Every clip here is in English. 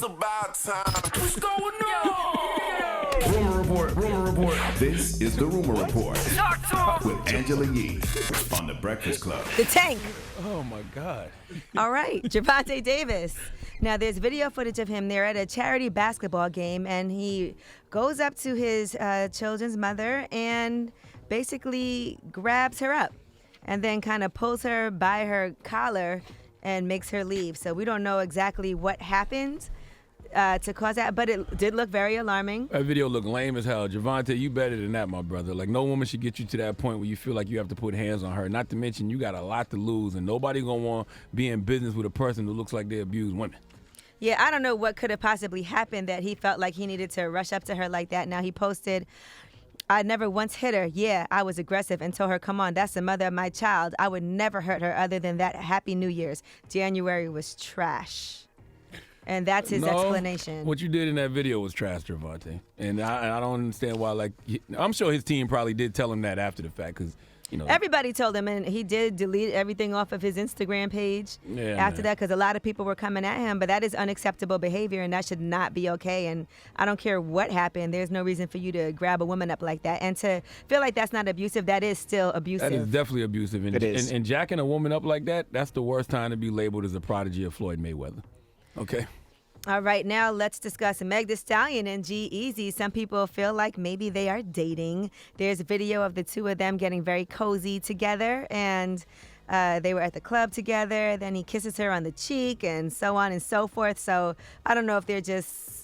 It's about time. What's going on? Rumor report. This is the Rumor Report with Angela Yee on the Breakfast Club. The Tank. Oh my God. All right, Gervonta Davis. Now, there's video footage of him there at a charity basketball game, and he goes up to his children's mother and basically grabs her up and then kind of pulls her by her collar and makes her leave. So we don't know exactly what happened to cause that, but it did look very alarming. That video looked lame as hell. Gervonta, you better than that, my brother. Like, no woman should get you to that point where you feel like you have to put hands on her. Not to mention, you got a lot to lose, and nobody gonna want to be in business with a person who looks like they abuse women. Yeah, I don't know what could have possibly happened that he felt like he needed to rush up to her like that. Now, he posted, I never once hit her. Yeah, I was aggressive and told her, come on, that's the mother of my child. I would never hurt her other than that. Happy New Year's. January was trash. And that's his explanation. What you did in that video was trash, Gervonta. And I don't understand why, like, I'm sure his team probably did tell him that after the fact, because, you know. Everybody told him, and he did delete everything off of his Instagram page after that, because a lot of people were coming at him. But that is unacceptable behavior, and that should not be okay. And I don't care what happened. There's no reason for you to grab a woman up like that. And to feel like that's not abusive, that is still abusive. That is definitely abusive. And, It is. And jacking a woman up like that, that's the worst time to be labeled as a prodigy of Floyd Mayweather. Okay? All right, now let's discuss Meg Thee Stallion and G-Eazy. Some people feel like maybe they are dating. There's a video of the two of them getting very cozy together, and they were at the club together. Then he kisses her on the cheek and so on and so forth. So I don't know if they're just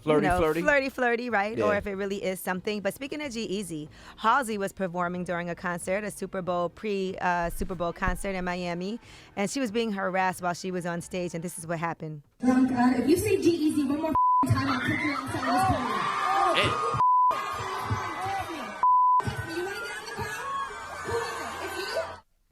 flirty, right? Yeah. Or if it really is something. But speaking of G-Eazy, Halsey was performing during a concert, a Super Bowl Super Bowl concert in Miami, and she was being harassed while she was on stage, and this is what happened. If you say G-Eazy one more time, I'll kick you outside this podium. Hey.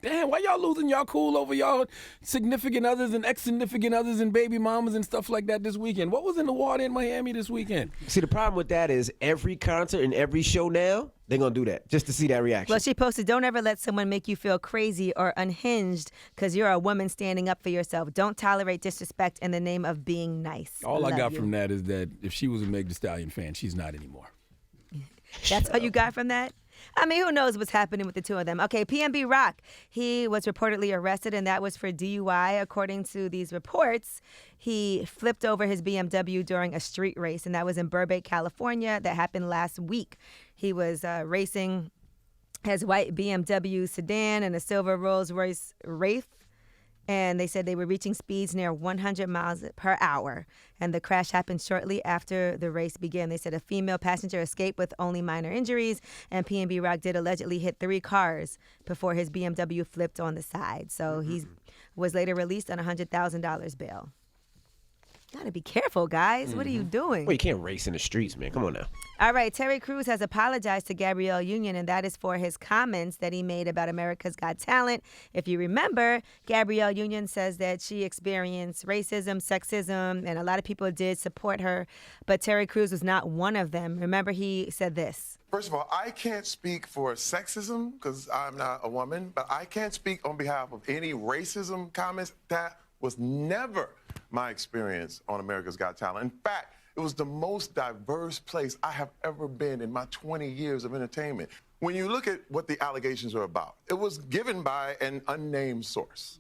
Damn, why y'all losing y'all cool over y'all significant others and ex-significant others and baby mamas and stuff like that this weekend? What was in the water in Miami this weekend? See, the problem with that is every concert and every show now, they're going to do that just to see that reaction. Well, she posted, don't ever let someone make you feel crazy or unhinged because you're a woman standing up for yourself. Don't tolerate disrespect in the name of being nice. All I Love got you. from that is that if she was a Meg Thee Stallion fan, she's not anymore. That's all you got from that? I mean, who knows what's happening with the two of them. Okay, PnB Rock, he was reportedly arrested, and that was for DUI. According to these reports, he flipped over his BMW during a street race, and that was in Burbank, California. That happened last week. He was racing his white BMW sedan and a silver Rolls-Royce Wraith, and they said they were reaching speeds near 100 miles per hour. And the crash happened shortly after the race began. They said a female passenger escaped with only minor injuries, and PnB Rock did allegedly hit 3 cars before his BMW flipped on the side. So he was later released on $100,000 bail. Gotta be careful, guys. What are you doing? Well, you can't race in the streets, man. Come on now. All right, Terry Crews has apologized to Gabrielle Union, and that is for his comments that he made about America's Got Talent. If you remember, Gabrielle Union says that she experienced racism, sexism, and a lot of people did support her, but Terry Crews was not one of them. Remember, he said this. First of all, I can't speak for sexism because I'm not a woman, but I can't speak on behalf of any racism comments. That was never my experience on America's Got Talent. In fact, it was the most diverse place I have ever been in my 20 years of entertainment. When you look at what the allegations are about, it was given by an unnamed source.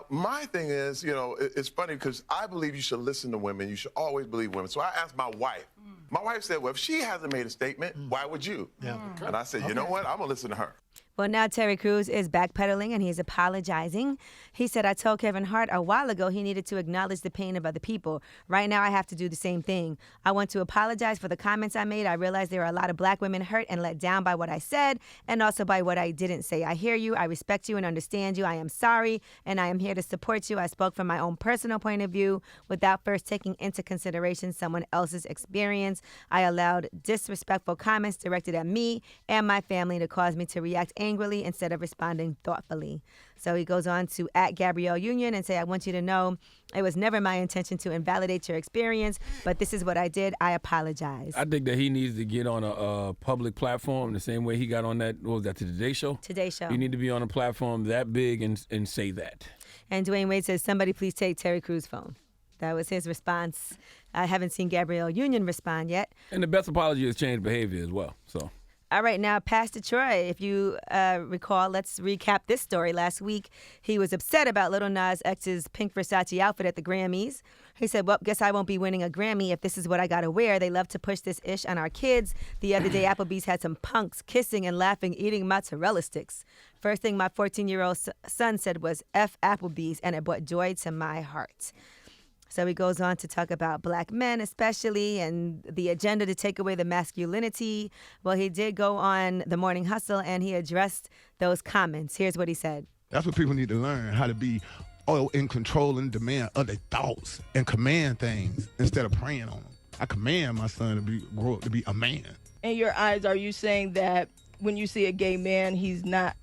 My thing is, you know, it's funny because I believe you should listen to women. You should always believe women. So I asked my wife. My wife said, well, if she hasn't made a statement, why would you? Yeah. And I said, you know what? I'm going to listen to her. Well, now Terry Crews is backpedaling and he's apologizing. He said, I told Kevin Hart a while ago he needed to acknowledge the pain of other people. Right now, I have to do the same thing. I want to apologize for the comments I made. I realize there are a lot of black women hurt and let down by what I said and also by what I didn't say. I hear you. I respect you and understand you. I am sorry, and I am here to support you. I spoke from my own personal point of view without first taking into consideration someone else's experience. I allowed disrespectful comments directed at me and my family to cause me to react angrily instead of responding thoughtfully. So he goes on to at Gabrielle Union and say, I want you to know it was never my intention to invalidate your experience, but this is what I did. I apologize. I think that he needs to get on a public platform the same way he got on that, what was that, Today Show? Today Show. You need to be on a platform that big and say that. And Dwayne Wade says, somebody please take Terry Crews' phone. That was his response. I haven't seen Gabrielle Union respond yet. And the best apology is change behavior as well. So. All right, now, Pastor Troy, if you recall, let's recap this story. Last week, he was upset about Lil Nas X's pink Versace outfit at the Grammys. He said, well, guess I won't be winning a Grammy if this is what I got to wear. They love to push this ish on our kids. The other day, Applebee's had some punks kissing and laughing, eating mozzarella sticks. First thing my 14-year-old son said was, F Applebee's, and it brought joy to my heart. So he goes on to talk about black men especially and the agenda to take away the masculinity. Well, he did go on The Morning Hustle and he addressed those comments. Here's what he said. That's what people need to learn, how to be in control and demand other thoughts and command things instead of preying on them. I command my son to grow up to be a man. In your eyes, are you saying that when you see a gay man,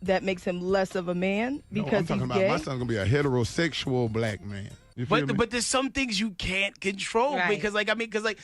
that makes him less of a man because no, I'm talking he's about gay? my son's gonna be a heterosexual black man. You feel me? But there's some things you can't control Right. because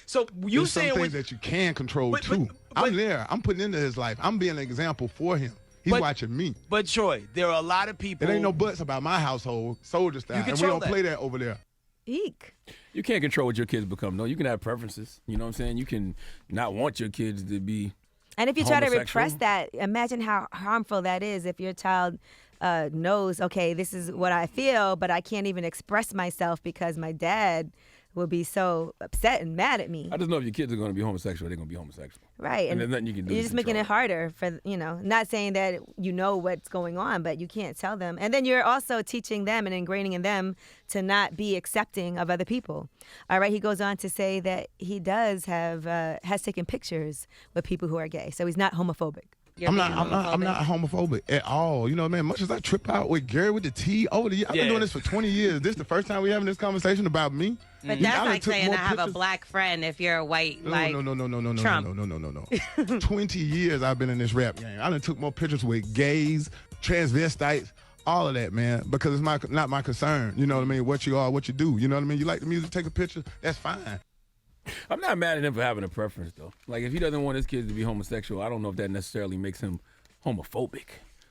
so you There's some saying things that you can control too. I'm there. I'm putting into his life. I'm being an example for him. He's watching me. But Troy, there are a lot of people. It ain't no buts about my household, soldier style, and we control don't that. play that over there. Eek. You can't control what your kids become. No, you can have preferences. You know what I'm saying? You can not want your kids to be And if you try to homosexual. repress that, imagine how harmful that is if your child knows, okay, this is what I feel, but I can't even express myself because my dad will be so upset and mad at me. I just know if your kids are going to be homosexual, they're going to be homosexual. Right. And there's nothing you can do You're to just making control it harder for, not saying that you know what's going on, but you can't tell them. And then you're also teaching them and ingraining in them to not be accepting of other people. All right. He goes on to say that he has taken pictures with people who are gay. So he's not homophobic. I'm not homophobic at all. You know, man, much as I trip out with Gary with the T over the years, I've been doing this for 20 years. This is the first time we're having this conversation about me. But that's like saying I have a black friend if you're a white, like No. Trump. No. 20 years I've been in this rap game. I done took more pictures with gays, transvestites, all of that, man, because it's not my concern. You know what I mean? What you are, what you do. You know what I mean? You like the music, take a picture, that's fine. I'm not mad at him for having a preference, though. Like, if he doesn't want his kids to be homosexual, I don't know if that necessarily makes him homophobic.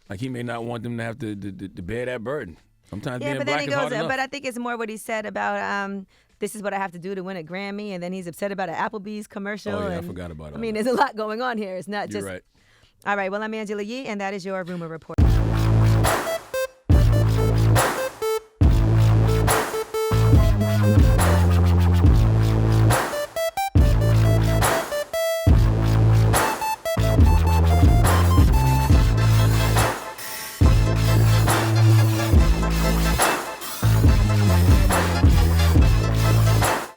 Like, he may not want them to have to bear that burden. Sometimes being black is hard enough. But I think it's more what he said about this is what I have to do to win a Grammy, and then he's upset about an Applebee's commercial. Oh, yeah, I and, forgot about it. I mean, there's a lot going on here. It's not You're just. right. All right, well, I'm Angela Yee, and that is your Rumor Report.